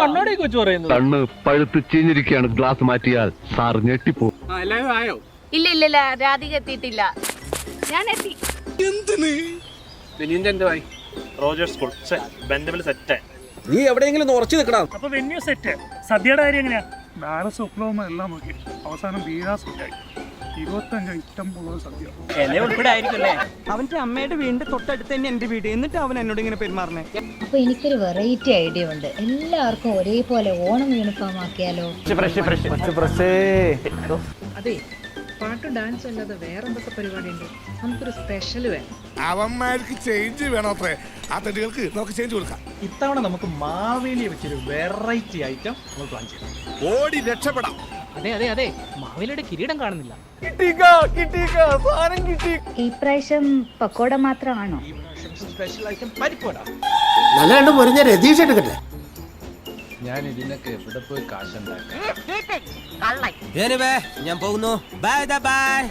കണ്ണോടേക്ക് വെച്ച് പറയുന്നത് കണ്ണ് പഴുത്ത് ചീഞ്ഞിരിക്കുകയാണ്. ഗ്ലാസ് മാറ്റിയാൽ സാർ ഞെട്ടിപ്പോ. ഇല്ല ഇല്ല ഇല്ല, രാധിക എത്തിയിട്ടില്ല. ഞാൻ എത്തി. Roger school set. നീ എവിടെയെങ്കിലും ഉറച്ചു നിൽക്കണം. അപ്പൊ വെന്യൂ സെറ്റ്. സദ്യയുടെ കാര്യം എങ്ങനെയാ? ബാലസ് ഉപ്ലവം എല്ലാം നോക്കി അവസാനം ബീരാ സെറ്റായി. 25 ഐറ്റം ഉള്ള സദ്യ. അവന്റെ അമ്മയുടെ വീടിന്റെ തൊട്ടടുത്ത് തന്നെ എന്റെ വീട്. എന്നിട്ട് അവൻ എന്നോട് ഇങ്ങനെ പെരുമാറണേ. അപ്പൊ എനിക്കൊരു വെറൈറ്റി ഐഡിയ ഉണ്ട്. എല്ലാവർക്കും ഒരേപോലെ ഓണം യൂണിഫോം ആക്കിയാലോ? അതെ, പാട്ടും ഡാൻസും അല്ലാതെ വേറെന്തൊക്കെ പരിപാടി ഉണ്ട്? നമുക്കൊരു സ്പെഷ്യൽ വേണം. അവന്മാർക്ക് ചേഞ്ച് വേണോ? അത്രേ ആ തടികൾക്ക് നമുക്ക് ചേഞ്ച് കൊടുക്കാം. ഇത്തവണ നമുക്ക് മാവേലിയെ വെച്ചൊരു വെറൈറ്റി ഐറ്റം നമ്മൾ പ്ലാൻ ചെയ്യാം. ഓടി രക്ഷപ്പെടാം. അതെ അതെ അതെ, മാവേലിയുടെ കിരീടം കാണുന്നില്ല. ഈ പ്രാവശ്യം പക്കോട മാത്രമാണോ? സ്പെഷ്യൽ ഐറ്റം പരിപ്പോടാ. നല്ല രണ്ട് മുറിഞ്ഞ രതീഷ് എടുക്കട്ടെ. ഞാൻ ഇതിനൊക്കെ എവിടെ പോയി കാശുണ്ടാക്കാം? ഞാൻ പോകുന്നു. Bye bye.